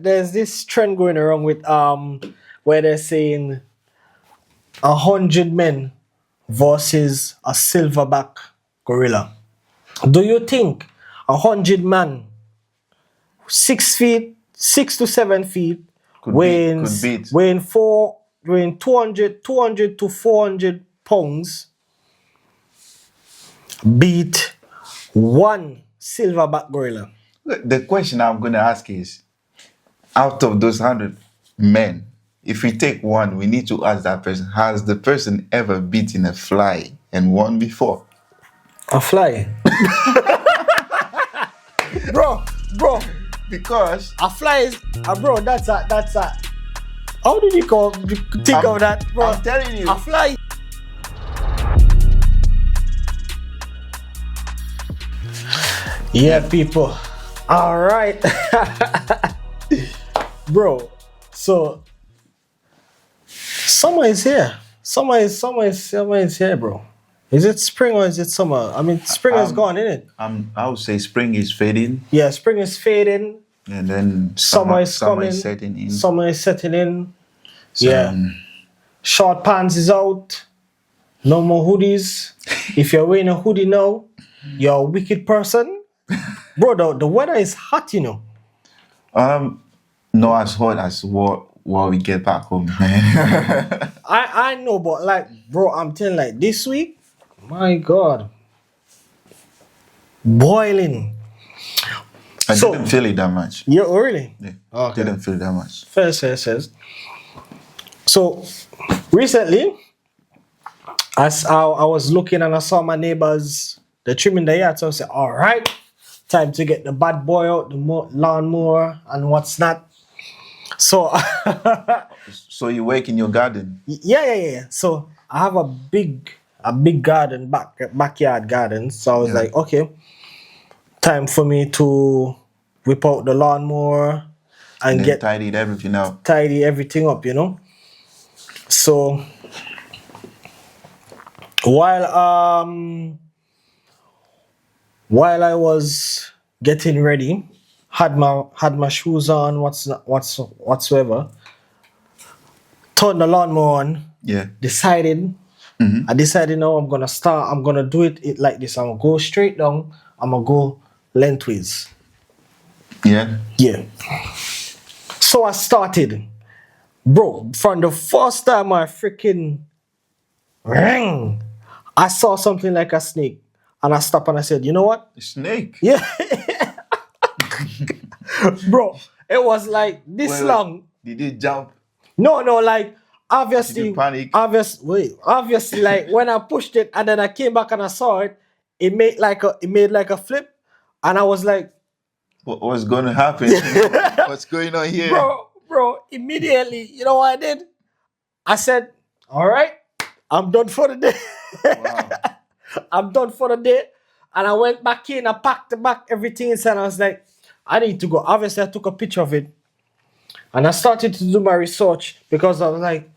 there's this trend going around with where they're saying 100 men versus a silverback gorilla. Do you think 100 man, 6 feet, 6 to 7 feet, weighing 200 to 400 pounds, beat one silverback gorilla? The question I'm going to ask is, out of those 100 men, if we take one, we need to ask that person, has the person ever beaten a fly and won before? A fly? bro. Because a fly is, bro, that's a, how did you think of that, bro? I'm telling you. A fly. Yeah, people. All right. Bro, so summer is here. Summer is here, bro. Is it spring or is it summer? I mean, spring is gone, isn't it? I would say spring is fading. Yeah, spring is fading. And then summer is coming. Summer is setting in. Summer is setting in. So, yeah. Short pants is out. No more hoodies. If you're wearing a hoodie now, you're a wicked person. Bro, the weather is hot, you know. Not as hot as what we get back home, man. I know, but like, bro, I'm telling like this week, my God. Boiling. I didn't feel it that much. Yeah, really? Yeah. Okay. Didn't feel that much. Fair. So recently, as I was looking and I saw my neighbors, they're trimming the yard, so I said, all right, time to get the bad boy out, the lawnmower and what's not. So so you work in your garden? Yeah. So I have a big garden, backyard garden. So I was like, okay, time for me to whip out the lawnmower and tidy everything up, you know. So while I was getting ready, had my shoes on, whatsoever, turned the lawnmower on. Yeah. Decided now I'm gonna do it like this. I'm gonna go straight down, I'm gonna go lengthways. Yeah. So I started. Bro, from the first time I saw something like a snake. And I stopped and I said, you know what? A snake? Yeah. Bro, it was like this long. Did you jump? No, like obviously. Did you panic? Obviously, like when I pushed it and then I came back and I saw it, it made like a flip. And I was like, what's going to happen? What's going on here? Bro, immediately, you know what I did? I said, all right, I'm done for the day. Wow. I'm done for the day. And I went back in, I packed back everything inside. I was like, I need to go. Obviously, I took a picture of it. And I started to do my research because I was like,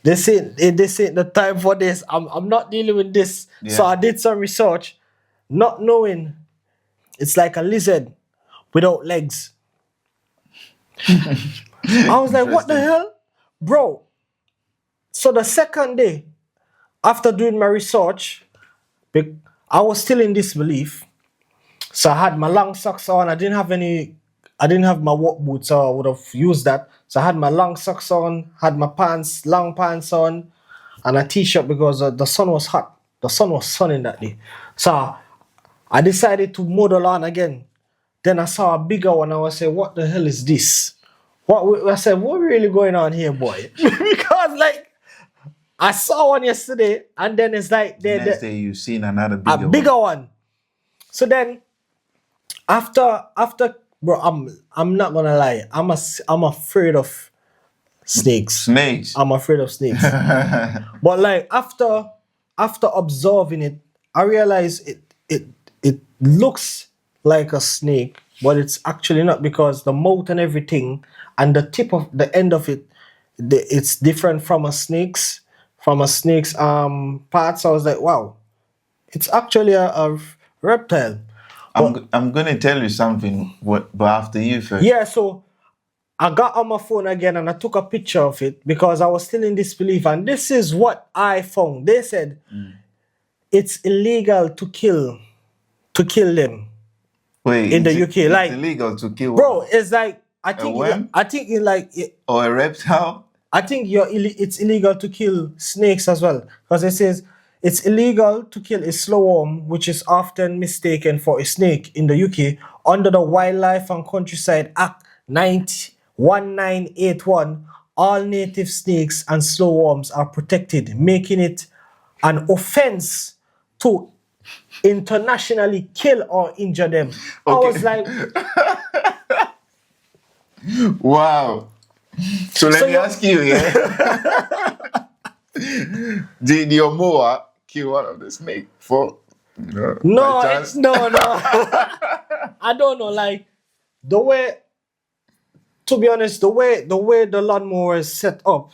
this ain't the time for this. I'm not dealing with this. Yeah. So I did some research, not knowing it's like a lizard without legs. I was like, what the hell? Bro. So the second day, after doing my research, I was still in disbelief. So I had my long socks on. I didn't have my work boots, so I would have used that. So I had my long socks on, had my long pants on, and a t-shirt because the sun was hot. The sun was sunning that day. So I decided to mow the lawn again. Then I saw a bigger one. I was saying, what the hell is this? I said, what really going on here, boy? Because like, I saw one yesterday, and then it's like the next day you've seen another bigger one. So then, after, bro, I'm not gonna lie, I'm afraid of snakes. I'm afraid of snakes. But like after observing it, I realized it looks like a snake, but it's actually not, because the mouth and everything and the tip of the end of it, it's different from a snake's parts. I was like, wow, it's actually a reptile. I'm gonna tell you something, but after you first. Yeah, so I got on my phone again and I took a picture of it because I was still in disbelief. And this is what I found. They said it's illegal to kill them Wait, in the it's, UK. it's Like, illegal to kill bro, it's like I a think worm or a reptile? I think it's illegal to kill snakes as well because it says it's illegal to kill a slow worm, which is often mistaken for a snake in the UK under the Wildlife and Countryside Act 1981. All native snakes and slow worms are protected, making it an offense to internationally kill or injure them. I Okay. was like, Wow. So let me you- ask you, yeah. Did your mower kill one of the snake for no, by chance? no. I don't know. Like the way, to be honest, the way the lawnmower is set up,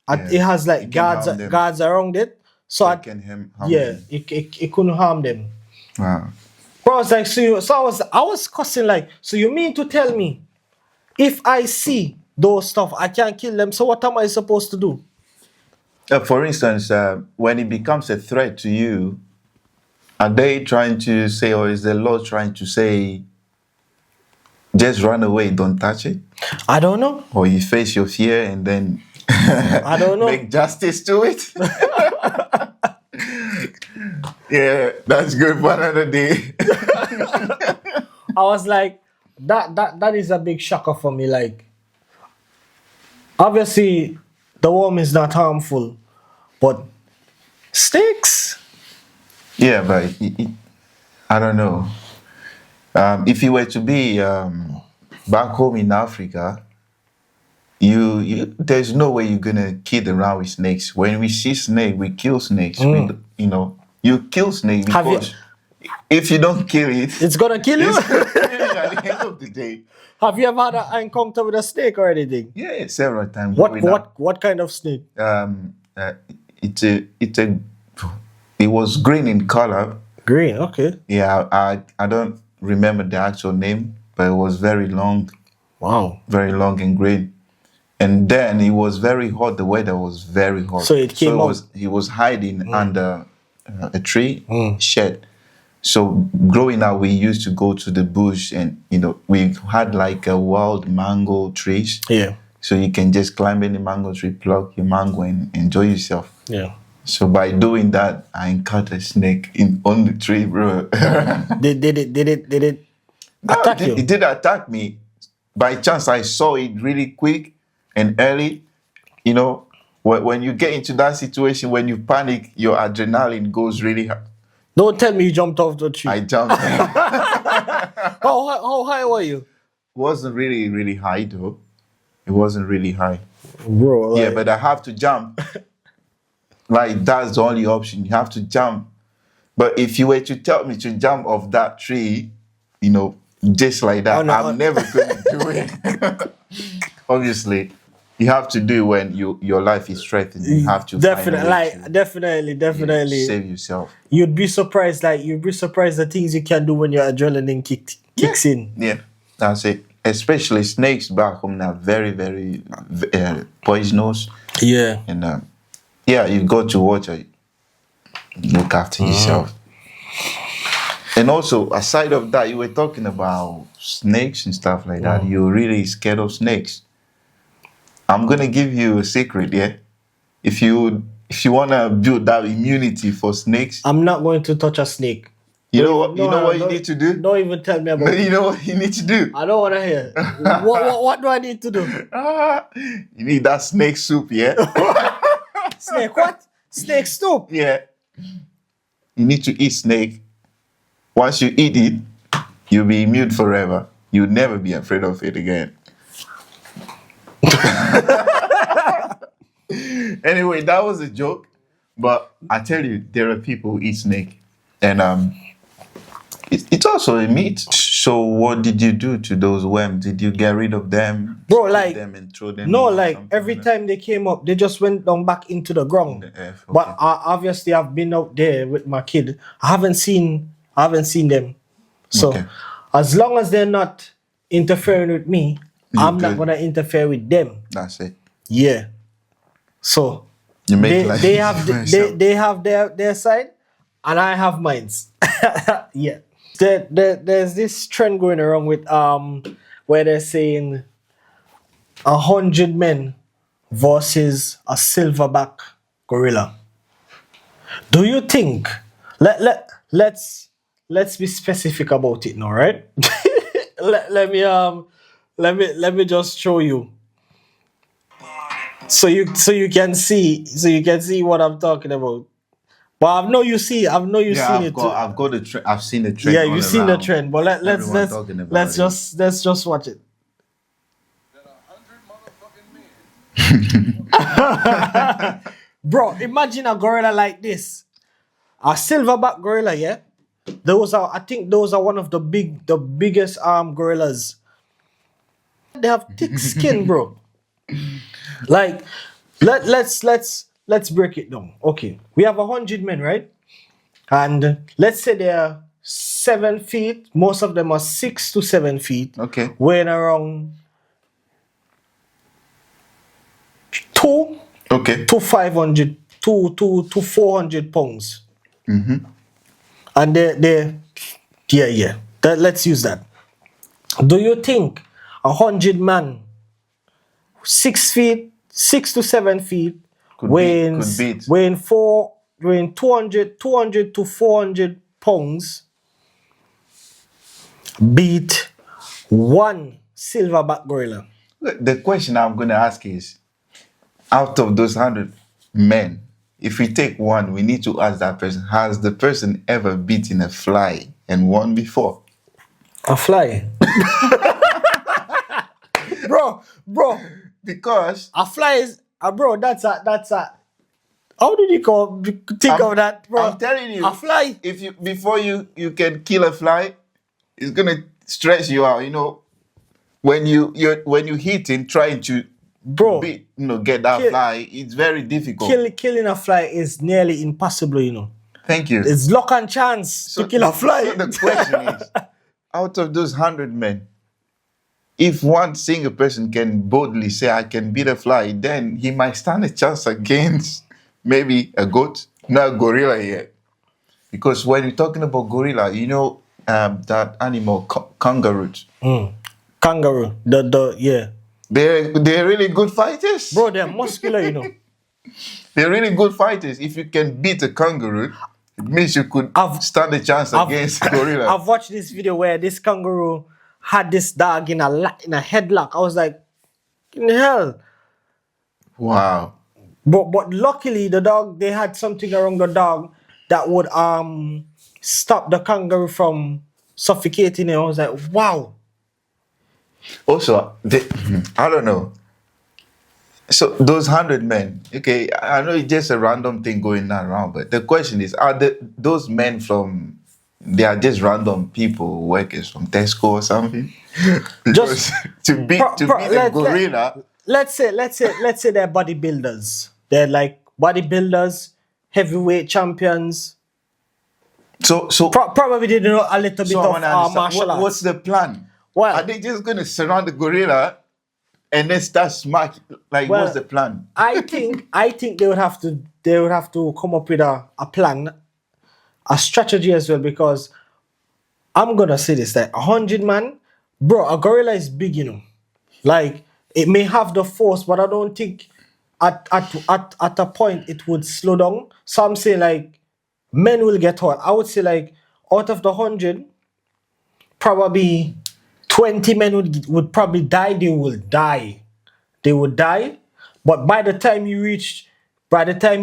Yeah, it has like it can harm them. guards around it. So It can harm yeah, them. it couldn't harm them. Wow. Bro, I was like, I was cussing like, so you mean to tell me, if I see those stuff, I can't kill them. So what am I supposed to do? For instance, when it becomes a threat to you, are they trying to say, or is the law trying to say, just run away, don't touch it? I don't know. Or you face your fear and then I don't know. make justice to it? Yeah, that's good for another day. I was like, that is a big shocker for me. Like, obviously, the worm is not harmful, but snakes. Yeah, but I don't know. If you were to be back home in Africa, you there's no way you're gonna kid around with snakes. When we see snake, we kill snakes. You kill snake Have you- because if you don't kill it, It's gonna kill you. it's gonna kill you at the end of the day. Have you ever had an encounter with a snake or anything? Yeah, several times. What growing up. what kind of snake? It was green in color. Green. Okay. Yeah, I don't remember the actual name, but it was very long and green. And then it was very hot. The weather was very hot. So it came up. He was hiding under a tree shed. So growing up, we used to go to the bush, and we had like a wild mango trees. Yeah. So you can just climb any mango tree, pluck your mango, and enjoy yourself. Yeah. So by doing that, I encountered a snake on the tree, bro. Did it attack you? It did attack me. By chance, I saw it really quick and early. When you get into that situation, when you panic, your adrenaline goes really high. Don't tell me you jumped off the tree. I jumped. How high were you? Wasn't really, really high though. It wasn't really high. Bro, Yeah, but I have to jump. Like, that's the only option. You have to jump. But if you were to tell me to jump off that tree, just like that, I'm never going to do it. Obviously, you have to do it when your life is threatened. You have to definitely save yourself. You'd be surprised the things you can do when your adrenaline kicks in. Yeah, that's it. Especially snakes back home are very, very poisonous. Yeah. And you go to water, look after yourself. And also, aside of that, you were talking about snakes and stuff like that. You're really scared of snakes. I'm gonna give you a secret, yeah? If you wanna build that immunity for snakes, I'm not going to touch a snake. you know what you need to do? Don't even tell me about it. You know what you need to do? I don't want to hear. What do I need to do? You need that snake soup, yeah? Snake what? Snake soup? Yeah. You need to eat snake. Once you eat it, you'll be immune forever. You'll never be afraid of it again. Anyway, that was a joke. But I tell you, there are people who eat snake. And it's also a meat. So what did you do to those worms? Did you get rid of them? Bro, Split like, them and throw them no, or like something every like that? time they came up, they just went down back into the ground. In the earth, okay. But obviously, I've been out there with my kid. I haven't seen them. So Okay. as long as they're not interfering with me, I'm not gonna interfere with them. That's it. Yeah. So You make life they easy have for yourself. they have their side, and I have mine. Yeah. There's this trend going around with where they're saying 100 men versus a silverback gorilla. Do you think let's be specific about it now, right? let me just show you so you can see what I'm talking about. But I've know you seen it too. I've seen the trend. Yeah, all you've seen the around. trend. But Everyone talking about it. let's just watch it. Bro, imagine a gorilla like this. A silverback gorilla, yeah? I think those are one of the biggest gorillas. They have thick skin, bro. Like, let's break it down. Okay, we have 100 men, right? And let's say they're 7 feet. Most of them are 6 to 7 feet. Okay. Weighing around 2 to 500, 2 to 400 pounds. And let's use that. Do you think 100 man, 6 feet, 6 to 7 feet, weighing 200 to 400 pounds, beat one silverback gorilla? The question I'm going to ask is, out of those 100 men, if we take one, we need to ask that person, has the person ever beaten a fly and won before? A fly? bro. Because A fly is, bro, that's a, how did you think of that, bro? I'm telling you, a fly. If before you can kill a fly, it's gonna stress you out. You know, when you hit in trying to get that fly, it's very difficult. Killing a fly is nearly impossible. You know. Thank you. It's luck and chance to kill a fly. So the question is, out of those 100 men, if one single person can boldly say, I can beat a fly, then he might stand a chance against maybe a goat, not a gorilla yet. Because when you're talking about gorilla, you know that animal, kangaroos. Kangaroo, yeah. They're really good fighters. Bro, they're muscular, you know. They're really good fighters. If you can beat a kangaroo, it means you could stand a chance against a gorilla. I've watched this video where this kangaroo had this dog in a headlock. I was like, in hell. Wow. But luckily they had something around the dog that would stop the kangaroo from suffocating him. I was like, wow. Also, I don't know. So those 100 men, okay, I know it's just a random thing going around, but the question is, are those men they are just random people, workers from Tesco or something? Just to beat a gorilla. Let's say they're bodybuilders. They're like bodybuilders, heavyweight champions. So probably they know a little bit of martial arts. What's the plan? Well, are they just gonna surround the gorilla and then start smacking? Like, what's the plan? I think they would have to come up with a plan, a strategy as well, because I'm gonna say this, that 100 man, bro, a gorilla is big, you know. Like, it may have the force, but I don't think at a point it would slow down. So I'm saying, like, men will get hurt. I would say, like, out of the 100, probably 20 men would probably die. They would die. But by the time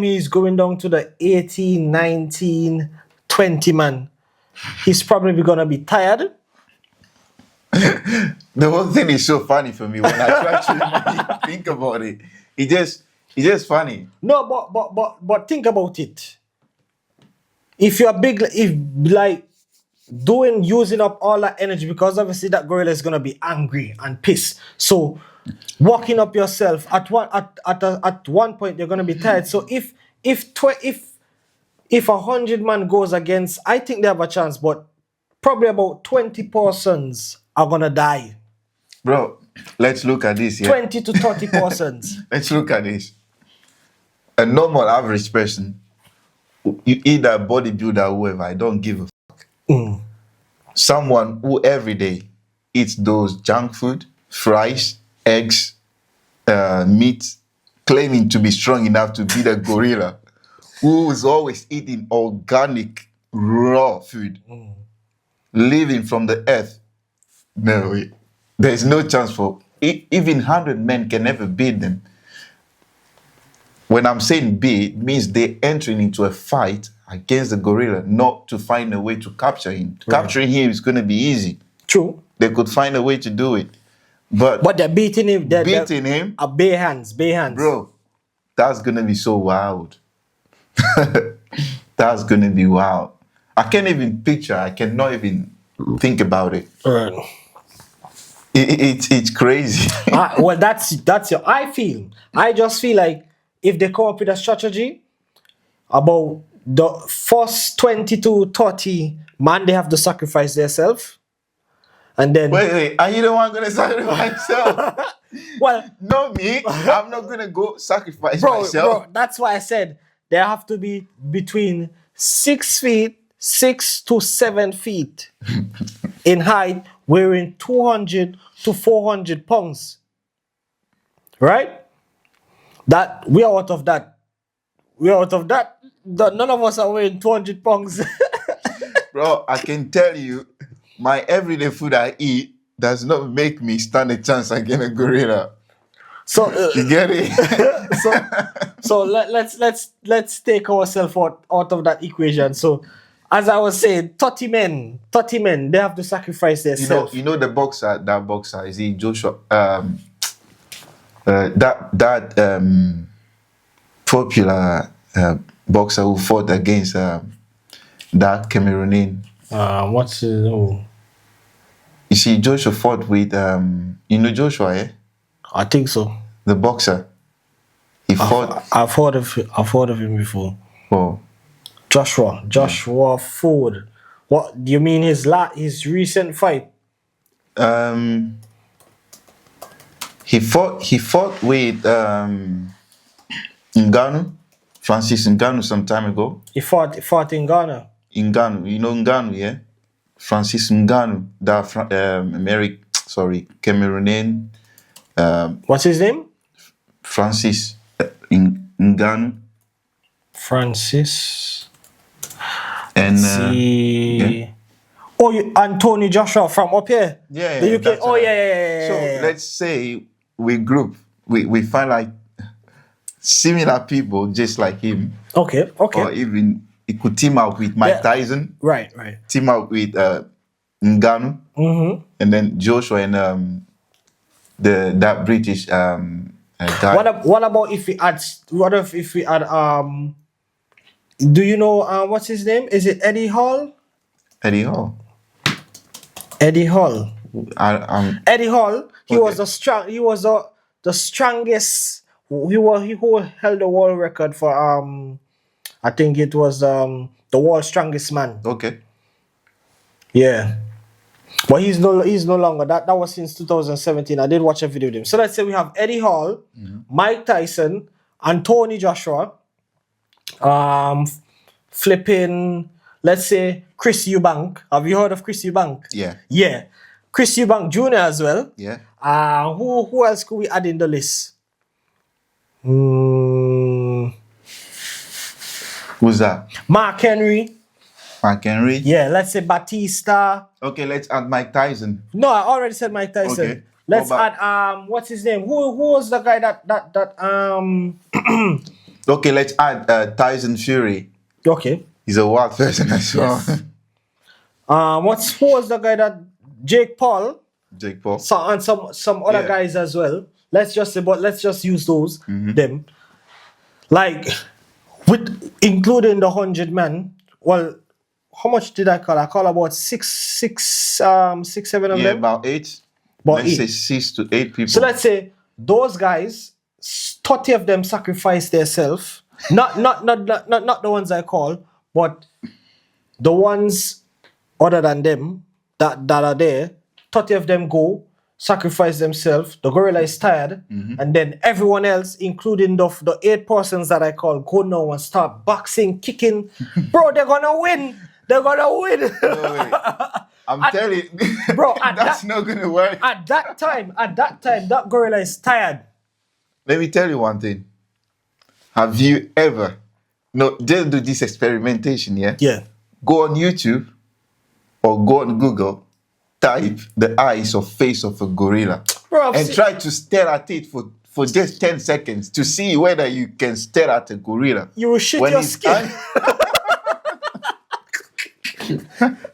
he's going down to the 18, 19, 20 man, he's probably gonna be tired. The whole thing is so funny for me when I try to think about it. It's just funny. No, but think about it. If you're big, using up all that energy, because obviously that gorilla is gonna be angry and pissed. So walking up yourself at one point you're gonna be tired. So if 100 man goes against, I think they have a chance, but probably about 20 persons are gonna die. Bro, let's look at this here. 20 to 30 persons. Let's look at this. A normal average person, you either bodybuilder or whoever, I don't give a fuck. Someone who every day eats those junk food, fries, eggs, meat, claiming to be strong enough to beat a gorilla, who is always eating organic, raw food, living from the earth. No way. There's no chance for even 100 men can never beat them. When I'm saying beat, it means they're entering into a fight against the gorilla, not to find a way to capture him. Right. Capturing him is going to be easy. True. They could find a way to do it. But they're beating him. They're him. Bare hands. Bro, that's going to be so wild. That's going to be wild. I can't even picture. I cannot even think about it. Right. It's crazy. Well, that's your. I just feel like if they come up with a strategy about the first 20 to 30 man, they have to sacrifice themselves, and then wait, are you the one gonna sacrifice myself? Well, no, me. I'm not gonna go sacrifice myself. Bro, that's why I said they have to be between 6 feet, 6 to 7 feet in height, weighing 200 to 400 pounds. Right? That we are out of that. None of us are weighing 200 pounds. Bro, I can tell you, my everyday food I eat does not make me stand a chance against a gorilla. So you get it? so let's take ourselves out of that equation. So, as I was saying, 30 men, they have to sacrifice themselves. You know the boxer, is he Joshua? Popular boxer who fought against that Cameroonian. What's his name? You see, Joshua fought with Joshua, eh? I think so. The boxer. He fought. I've heard of him before. Oh. Joshua Ford. What do you mean his recent fight? He fought with Ngannou, Francis Ngannou some time ago. He fought in Ghana. Ngannou, you know Ngannou, yeah? Francis Ngannou, that Cameroonian. What's his name? Francis Ngannou. Francis. And yeah. Oh, Anthony Joshua from up here. Yeah, the UK. Oh, yeah. So let's say we find like similar people just like him. Okay. Or even he could team up with Mike Tyson. Right. Team up with Ngannou. Mm-hmm. And then Joshua and that British guy. What about if we add? Do you know what's his name? Is it Eddie Hall? Eddie Hall. Eddie Hall. Eddie Hall. He was the strongest. He who held the world record for I think it was the world's strongest man. Okay. Yeah. But he's no longer. That was since 2017. I did watch a video with him. So let's say we have Eddie Hall, Mike Tyson, Anthony Joshua, flipping, let's say Chris Eubank. Have you heard of Chris Eubank? Yeah. Chris Eubank Jr. as well. Yeah. Who else could we add in the list? Who's that? Mark Henry. Yeah, let's say Batista. Okay, let's add Mike Tyson. No, I already said Mike Tyson. Okay. Let's add what's his name? Who was the guy that Okay, let's add Tyson Fury. Okay. He's a wild person as well. Yes. Who was the guy that Jake Paul? So, and some other guys as well. Let's just use those them. Like with including the 100 men. Well, how much did I call? I call about six, seven of them. Yeah, about 8. Let's say 6 to 8 people. So let's say those guys, 30 of them sacrifice themselves. Not the ones I call, but the ones other than them that are there. 30 of them go. sacrifice themselves. The gorilla is tired, and then everyone else, including the 8 persons that I call, go now and start boxing, kicking. Bro, they're gonna win. They're gonna win. No way. I'm telling you, bro, that's not gonna work. At that time, that gorilla is tired. Let me tell you one thing. Have you ever, no, just do this experimentation, yeah? Yeah. Go on YouTube or go on Google, type the eyes or face of a gorilla, Bro, and try to stare at it for just 10 seconds to see whether you can stare at a gorilla. You will shit your skin.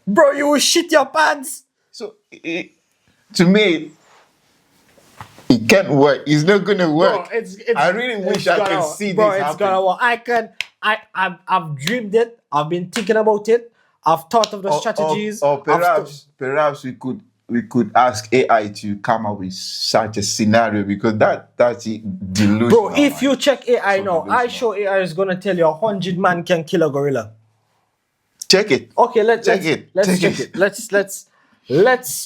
Bro, you will shit your pants. So, to me, it can't work. It's not gonna work. Bro, I really wish I could see this happen. It's gonna work. I've dreamed it. I've been thinking about it. I've thought of the strategies. Or perhaps we could ask AI to come up with such a scenario, because that's delusional. Bro, if you check AI now, I show AI is gonna tell you 100 man can kill a gorilla. Check it. Okay, let's check it. Let's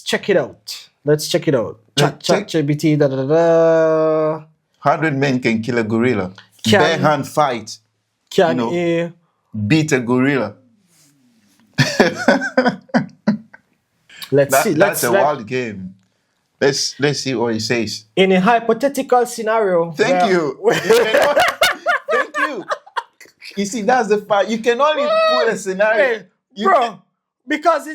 check it out. Let's check it out. ChatGPT. 100 men can kill a gorilla. Bare hand fight. Can beat a gorilla. That's a wild game. Let's see what he says. In a hypothetical scenario. Thank you. Thank you. You see, that's the fact. You can only put a scenario. Because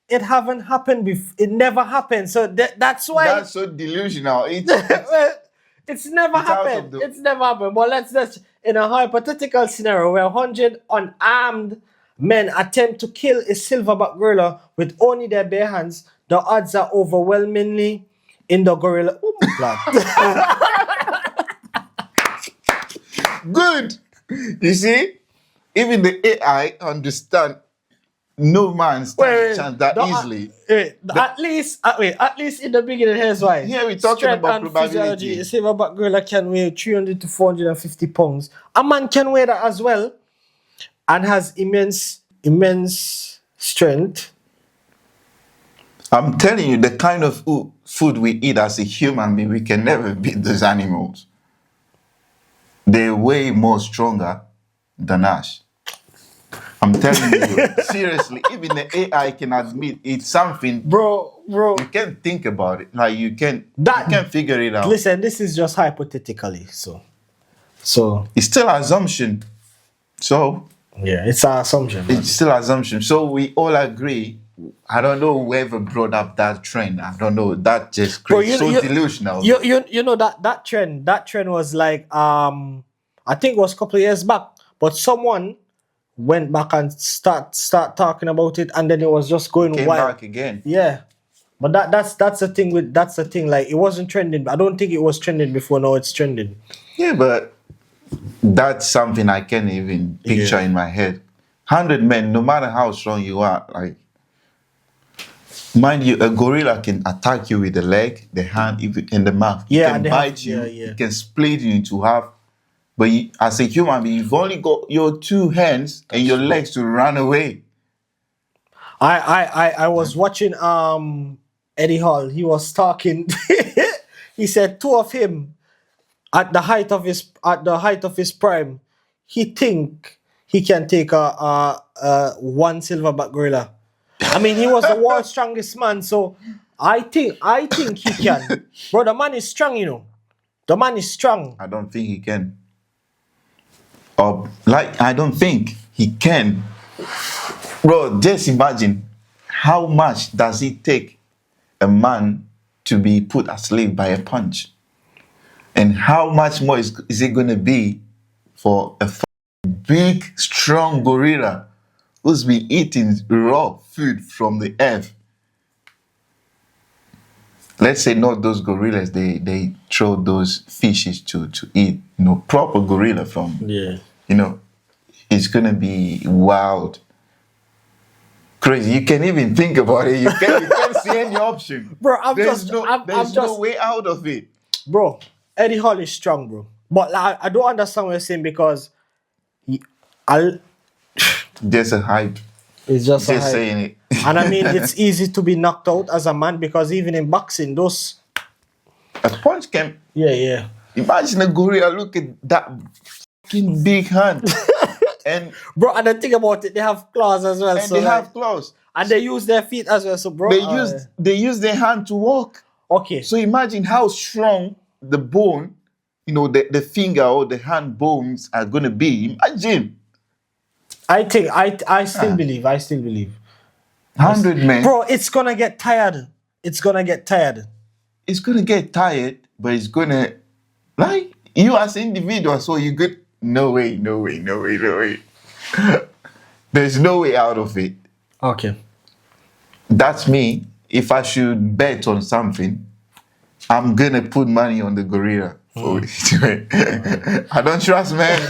it haven't happened before. It never happened. So that's why. That's so delusional. It's never happened. It's never happened. But let's in a hypothetical scenario where 100 unarmed men attempt to kill a silverback gorilla with only their bare hands, the odds are overwhelmingly in the gorilla. Oh my God. Good. You see, even the AI understand no man stands a chance that easily. At least in the beginning, here's why. Here we're talking about probability. A silverback gorilla can weigh 300 to 450 pounds. A man can weigh that as well, and has immense strength. I'm telling you, the kind of food we eat as a human being, we can never beat those animals. They're way more stronger than us. I'm telling you, seriously, even the AI can admit it's something. Bro. You can't think about it. Like you can't figure it out. Listen, this is just hypothetically. So it's still assumption. So yeah, it's an assumption. It's still assumption. So we all agree. I don't know whoever brought up that trend. I don't know. That just crazy. Delusional. You know that trend was like I think it was a couple of years back. But someone went back and start talking about it, and then it was just going Came wild back again. Yeah, but that's the thing. Like it wasn't trending. I don't think it was trending before. Now it's trending. Yeah, but that's something I can't even picture in my head. 100 men, no matter how strong you are, like. Mind you, a gorilla can attack you with the leg, the hand, and the mouth. It can bite you. It can split you into half. But as a human being, you've only got your 2 hands and your legs to run away. I was watching Eddie Hall. He was talking. He said 2 of him at the height of his prime, he think he can take a one silverback gorilla. I mean, he was the world's strongest man, so I think he can. Bro, the man is strong, you know. The man is strong. I don't think he can. I don't think he can. Bro, just imagine how much does it take a man to be put asleep by a punch? And how much more is it going to be for a big, strong gorilla who's been eating raw food from the earth? Let's say not those gorillas, they throw those fishes to eat, proper gorilla from, it's going to be wild. Crazy. You can't even think about it. You can't see any option. Bro, there's no way out of it. Bro, Eddie Hall is strong, bro. But I don't understand what you're saying because there's a hype. It's just a hype. Saying it. And I mean, it's easy to be knocked out as a man because even in boxing, those. A punch can. Yeah. Imagine a gorilla. Look at that fucking big hand. And bro, and the thing about it, they have claws as well. And so they have claws. And they use their feet as well. So, bro, they use their hand to walk. Okay. So imagine how strong the bone, the finger or the hand bones are gonna be. Imagine. I think I still believe. 100 men. Bro, it's gonna get tired. It's gonna get tired, but it's gonna, like, you as an individual, so you good. No way. There's no way out of it. Okay. That's me. If I should bet on something, I'm gonna put money on the gorilla. I don't trust man.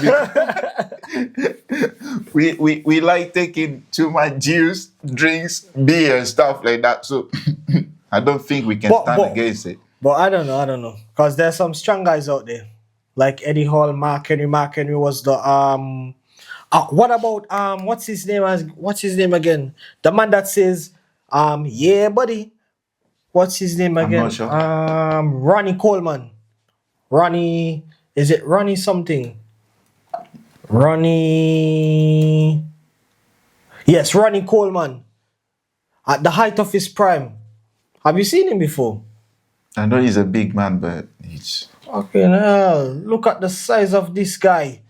we like taking too much juice, drinks, beer, and stuff like that. So I don't think we can stand against it. But I don't know. Because there's some strong guys out there. Like Eddie Hall, Mark Henry was the what about what's his name again? The man that says yeah buddy. What's his name again? I'm not sure. Ronnie Coleman. Is it Ronnie something? Yes, Ronnie Coleman. At the height of his prime. Have you seen him before? I know he's a big man, but he's... Okay, now look at the size of this guy.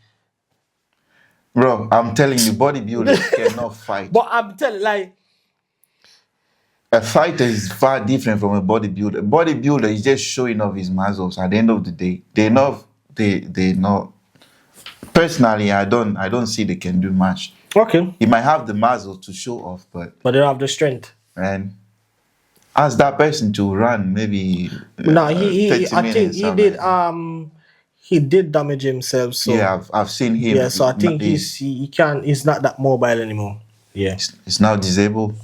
Bro, I'm telling you, bodybuilders cannot fight. But I'm telling, like... A fighter is far different from a bodybuilder. A bodybuilder is just showing off his muscles at the end of the day. They know. Personally, I don't see they can do much. Okay. He might have the muscles to show off, but they don't have the strength. And ask that person to run maybe. No, I think he did damage himself. So yeah, I've seen him. Yeah, so I think he's not that mobile anymore. Yeah, he's now disabled.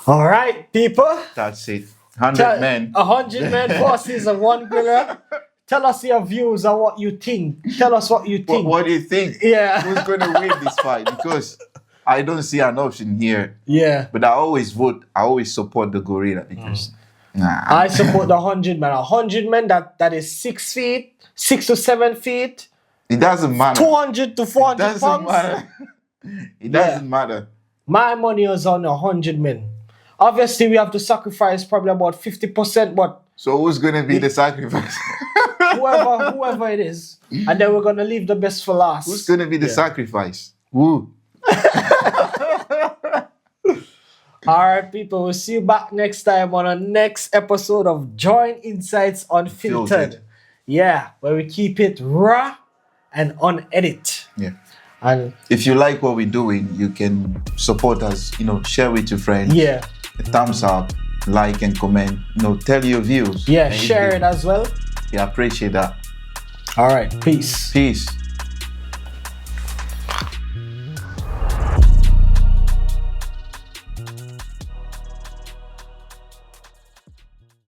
All right, people. That's it. 100 men. 100 men versus a one gorilla. Tell us your views on what you think. Tell us what you think. What do you think? Yeah. Who's going to win this fight? Because I don't see an option here. Yeah. But I always support the gorilla because... I support the 100 men. 100 men that is 6 feet, 6 to 7 feet. It doesn't matter. 200 to 400 pounds. It doesn't matter. It doesn't matter. My money is on 100 men. Obviously, we have to sacrifice probably about 50%, but... So who's going to be the sacrifice? whoever it is. And then we're going to leave the best for last. Who's going to be the sacrifice? Who? All right, people. We'll see you back next time on our next episode of Joint Insights Unfiltered. Yeah, where we keep it raw and unedited. Yeah. And if you like what we're doing, you can support us, share with your friends. Yeah. A thumbs up, like and comment. Tell your views. Yeah, share it as well. Yeah, appreciate that. All right, peace. Peace.